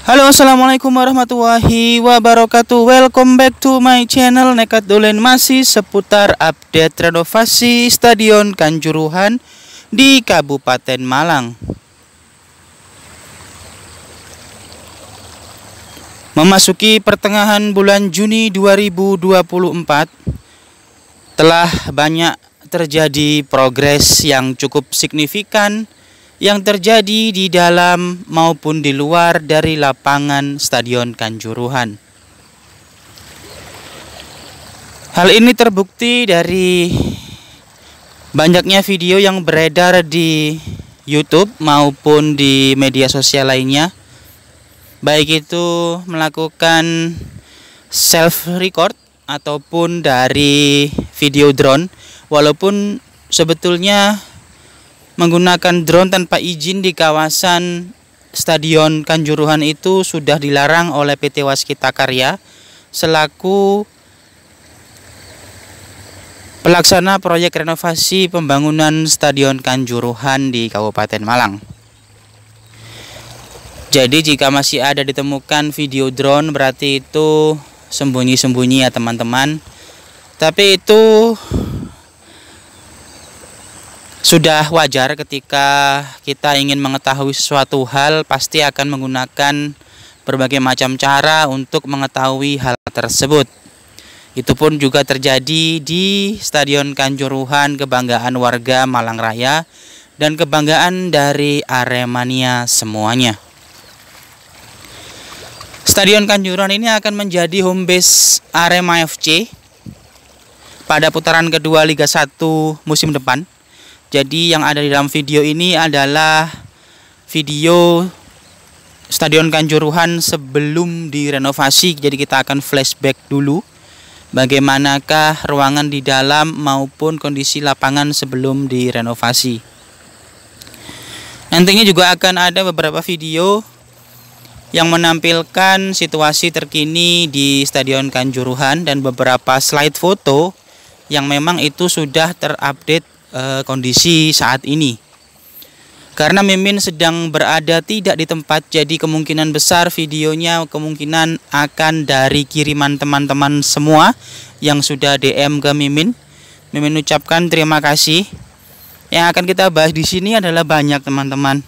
Halo, assalamualaikum warahmatullahi wabarakatuh. Welcome back to my channel. Nekat Dolen masih seputar update renovasi Stadion Kanjuruhan di Kabupaten Malang. Memasuki pertengahan bulan Juni 2024, telah banyak terjadi progres yang cukup signifikan yang terjadi di dalam maupun di luar dari lapangan Stadion Kanjuruhan. Hal ini terbukti dari banyaknya video yang beredar di YouTube maupun di media sosial lainnya, baik itu melakukan self record ataupun dari video drone, walaupun sebetulnya menggunakan drone tanpa izin di kawasan Stadion Kanjuruhan itu sudah dilarang oleh PT Waskita Karya selaku pelaksana proyek renovasi pembangunan Stadion Kanjuruhan di Kabupaten Malang. Jadi jika masih ada ditemukan video drone, berarti itu sembunyi-sembunyi ya teman-teman. Tapi itu sudah wajar ketika kita ingin mengetahui sesuatu hal, pasti akan menggunakan berbagai macam cara untuk mengetahui hal tersebut. Itu pun juga terjadi di Stadion Kanjuruhan, kebanggaan warga Malang Raya dan kebanggaan dari Aremania semuanya. Stadion Kanjuruhan ini akan menjadi home base Arema FC pada putaran kedua Liga 1 musim depan. Jadi yang ada di dalam video ini adalah video Stadion Kanjuruhan sebelum direnovasi. Jadi kita akan flashback dulu bagaimanakah ruangan di dalam maupun kondisi lapangan sebelum direnovasi. Nantinya juga akan ada beberapa video yang menampilkan situasi terkini di Stadion Kanjuruhan dan beberapa slide foto yang memang itu sudah terupdate kondisi saat ini. Karena Mimin sedang berada tidak di tempat, jadi kemungkinan besar videonya kemungkinan akan dari kiriman teman-teman semua yang sudah DM ke Mimin. Mimin ucapkan terima kasih. Yang akan kita bahas di sini adalah banyak teman-teman.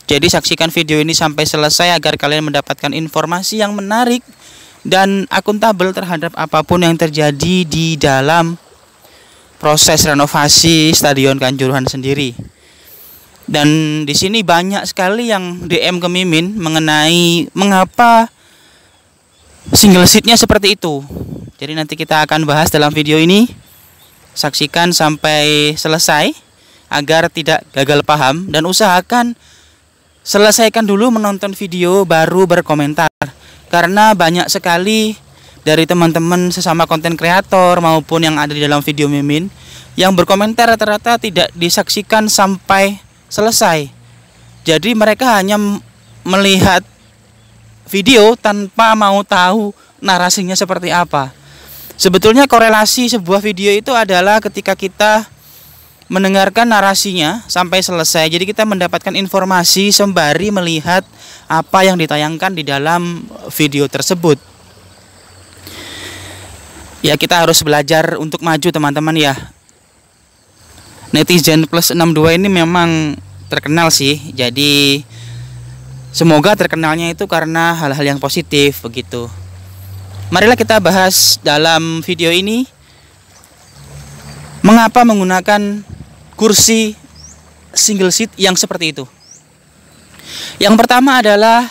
Jadi saksikan video ini sampai selesai agar kalian mendapatkan informasi yang menarik dan akuntabel terhadap apapun yang terjadi di dalam proses renovasi Stadion Kanjuruhan sendiri. Dan di sini banyak sekali yang DM ke Mimin mengenai mengapa single seatnya seperti itu. Jadi nanti kita akan bahas dalam video ini. Saksikan sampai selesai agar tidak gagal paham, dan usahakan selesaikan dulu menonton video baru berkomentar. Karena banyak sekali dari teman-teman sesama konten kreator maupun yang ada di dalam video Mimin yang berkomentar rata-rata tidak disaksikan sampai selesai. Jadi mereka hanya melihat video tanpa mau tahu narasinya seperti apa. Sebetulnya korelasi sebuah video itu adalah ketika kita mendengarkan narasinya sampai selesai. Jadi kita mendapatkan informasi sembari melihat apa yang ditayangkan di dalam video tersebut. Ya, kita harus belajar untuk maju teman-teman ya. Netizen plus 62 ini memang terkenal sih. Jadi semoga terkenalnya itu karena hal-hal yang positif begitu. Marilah kita bahas dalam video ini mengapa menggunakan kursi single seat yang seperti itu. Yang pertama adalah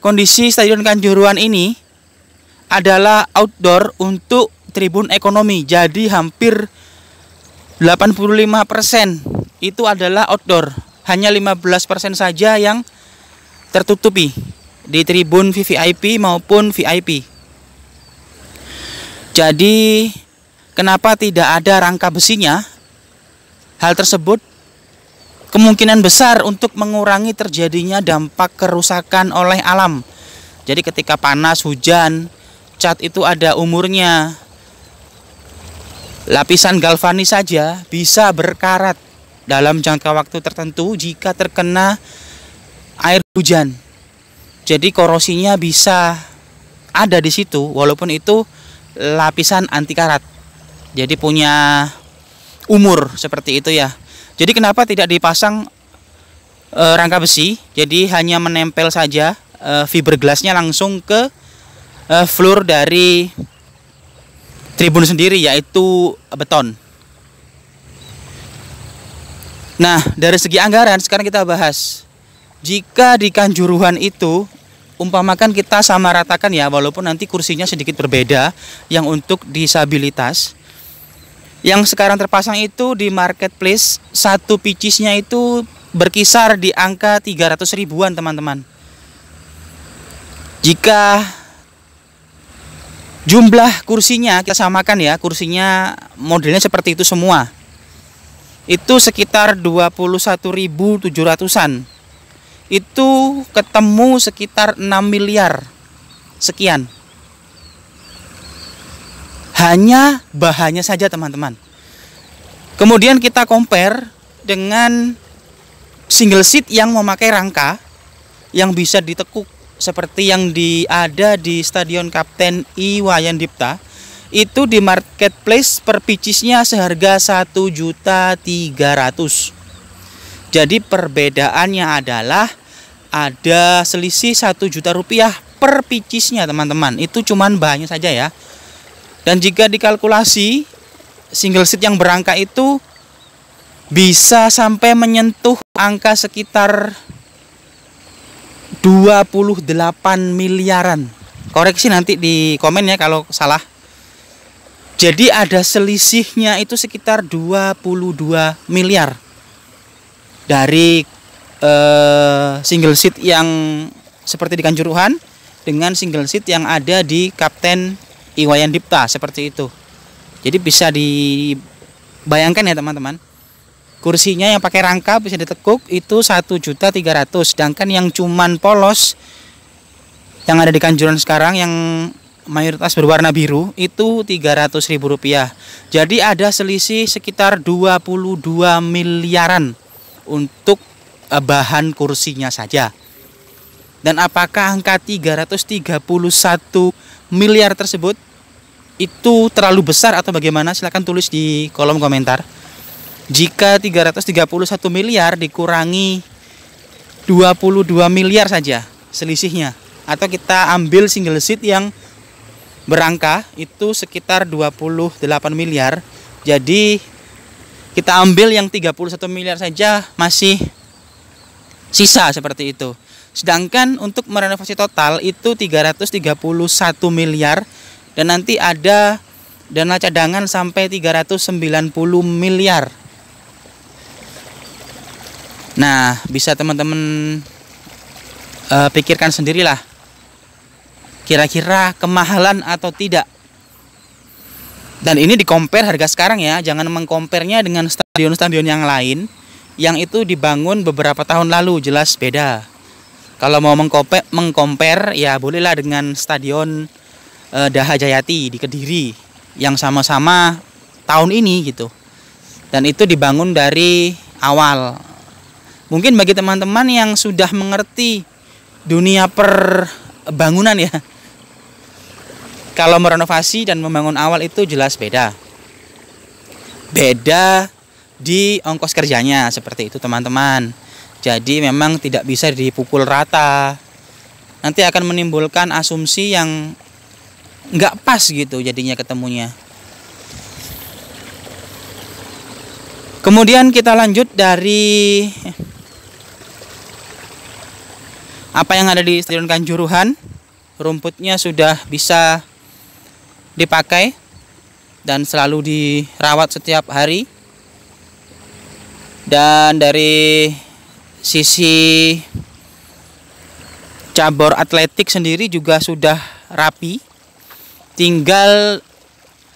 kondisi Stadion Kanjuruhan ini adalah outdoor untuk tribun ekonomi. Jadi hampir 85% itu adalah outdoor. Hanya 15% saja yang tertutupi di tribun VVIP maupun VIP. Jadi kenapa tidak ada rangka besinya? Hal tersebut kemungkinan besar untuk mengurangi terjadinya dampak kerusakan oleh alam. Jadi ketika panas, hujan, cat itu ada umurnya. Lapisan galvanis saja bisa berkarat dalam jangka waktu tertentu jika terkena air hujan. Jadi korosinya bisa ada di situ walaupun itu lapisan anti karat. Jadi punya umur seperti itu ya. Jadi kenapa tidak dipasang rangka besi? Jadi hanya menempel saja fiberglassnya langsung ke floor dari tribun sendiri, yaitu beton. Nah, dari segi anggaran sekarang kita bahas. Jika di Kanjuruhan itu umpamakan kita sama ratakan ya, walaupun nanti kursinya sedikit berbeda, yang untuk disabilitas, yang sekarang terpasang itu di marketplace satu picisnya itu berkisar di angka 300 ribuan teman-teman. Jika jumlah kursinya kita samakan ya, kursinya modelnya seperti itu semua, itu sekitar 21.700-an. Itu ketemu sekitar 6 miliar sekian. Hanya bahannya saja teman-teman. Kemudian kita compare dengan single seat yang memakai rangka yang bisa ditekuk seperti yang ada di Stadion Kapten Iwayan Dipta. Itu di marketplace per picisnya seharga 1.300.000. Jadi perbedaannya adalah ada selisih 1 juta rupiah per picisnya teman-teman. Itu cuman bahannya saja ya. Dan jika dikalkulasi single seat yang berangka itu bisa sampai menyentuh angka sekitar 28 miliaran. Koreksi nanti di komen ya kalau salah. Jadi ada selisihnya itu sekitar 22 miliar dari single seat yang seperti di Kanjuruhan dengan single seat yang ada di Kapten Iwayan Dipta seperti itu. Jadi bisa dibayangkan ya teman-teman. Kursinya yang pakai rangka bisa ditekuk itu 1.300.000, sedangkan yang cuman polos yang ada di Kanjuruhan sekarang yang mayoritas berwarna biru itu 300.000 rupiah. Jadi ada selisih sekitar 22 miliaran untuk bahan kursinya saja. Dan apakah angka 331 miliar tersebut itu terlalu besar atau bagaimana? Silahkan tulis di kolom komentar. Jika 331 miliar dikurangi 22 miliar saja selisihnya, atau kita ambil single seat yang berangka itu sekitar 28 miliar. Jadi kita ambil yang 31 miliar saja masih sisa seperti itu. Sedangkan untuk merenovasi total itu 331 miliar dan nanti ada dana cadangan sampai 390 miliar. Nah, bisa teman-teman pikirkan sendirilah. Kira-kira kemahalan atau tidak. Dan ini di-compare harga sekarang ya, jangan meng-compare-nya dengan stadion-stadion yang lain yang itu dibangun beberapa tahun lalu, jelas beda. Kalau mau meng-compare ya bolehlah dengan Stadion Daha Jayati di Kediri yang sama-sama tahun ini gitu. Dan itu dibangun dari awal. Mungkin bagi teman-teman yang sudah mengerti dunia perbangunan ya, kalau merenovasi dan membangun awal itu jelas beda. Beda di ongkos kerjanya seperti itu teman-teman. Jadi memang tidak bisa dipukul rata. Nanti akan menimbulkan asumsi yang nggak pas gitu jadinya ketemunya. Kemudian kita lanjut dari apa yang ada di Stadion Kanjuruhan. Rumputnya sudah bisa dipakai dan selalu dirawat setiap hari. Dan dari sisi cabur atletik sendiri juga sudah rapi. Tinggal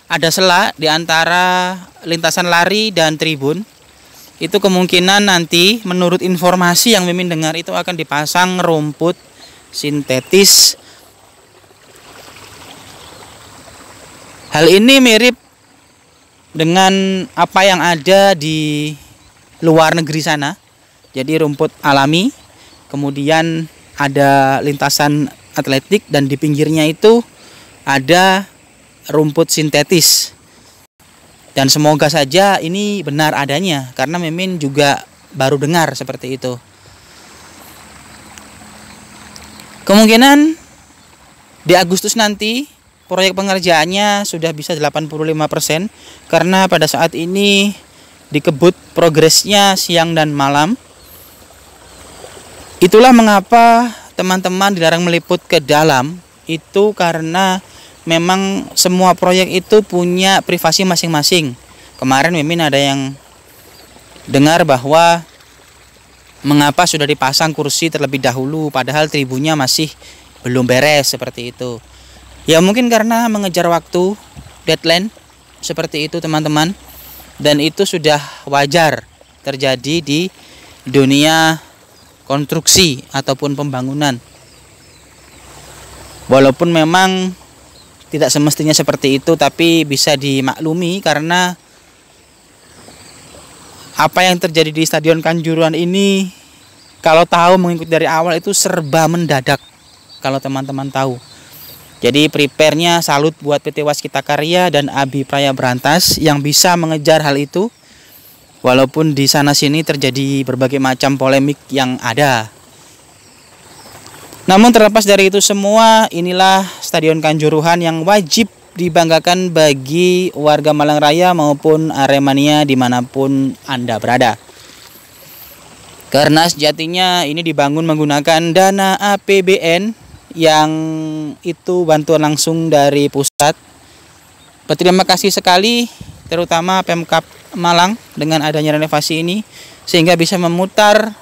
ada sela di antara lintasan lari dan tribun. Itu kemungkinan nanti menurut informasi yang Mimin dengar itu akan dipasang rumput sintetis. Hal ini mirip dengan apa yang ada di luar negeri sana. Jadi rumput alami, kemudian ada lintasan atletik dan di pinggirnya itu ada rumput sintetis. Dan semoga saja ini benar adanya, karena Mimin juga baru dengar seperti itu. Kemungkinan di Agustus nanti proyek pengerjaannya sudah bisa 85%, karena pada saat ini dikebut progresnya siang dan malam. Itulah mengapa teman-teman dilarang meliput ke dalam, itu karena memang semua proyek itu punya privasi masing-masing. Kemarin Mimin ada yang dengar bahwa mengapa sudah dipasang kursi terlebih dahulu padahal tribunnya masih belum beres seperti itu. Ya mungkin karena mengejar waktu, deadline seperti itu teman-teman. Dan itu sudah wajar terjadi di dunia konstruksi ataupun pembangunan. Walaupun memang tidak semestinya seperti itu, tapi bisa dimaklumi karena apa yang terjadi di Stadion Kanjuruhan ini, kalau tahu mengikuti dari awal itu serba mendadak. Kalau teman-teman tahu. Jadi prepare-nya salut buat PT Waskita Karya dan Abi Praya Berantas yang bisa mengejar hal itu. Walaupun di sana sini terjadi berbagai macam polemik yang ada. Namun terlepas dari itu semua, inilah Stadion Kanjuruhan yang wajib dibanggakan bagi warga Malang Raya maupun Aremania dimanapun Anda berada. Karena sejatinya ini dibangun menggunakan dana APBN yang itu bantuan langsung dari pusat. Berterima kasih sekali terutama Pemkab Malang dengan adanya renovasi ini sehingga bisa memutar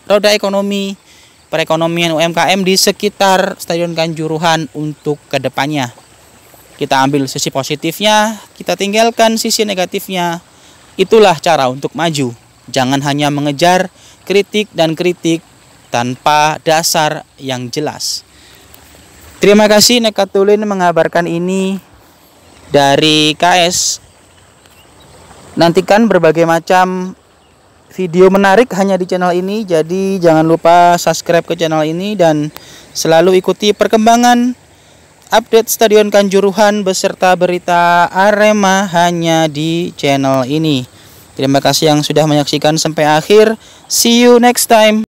roda ekonomi perekonomian UMKM di sekitar Stadion Kanjuruhan untuk kedepannya. Kita ambil sisi positifnya, kita tinggalkan sisi negatifnya. Itulah cara untuk maju. Jangan hanya mengejar kritik dan kritik tanpa dasar yang jelas. Terima kasih Nekatulin mengabarkan ini dari KS. Nantikan berbagai macam video menarik hanya di channel ini. Jadi jangan lupa subscribe ke channel ini dan selalu ikuti perkembangan update Stadion Kanjuruhan beserta berita Arema hanya di channel ini. Terima kasih yang sudah menyaksikan sampai akhir. See you next time.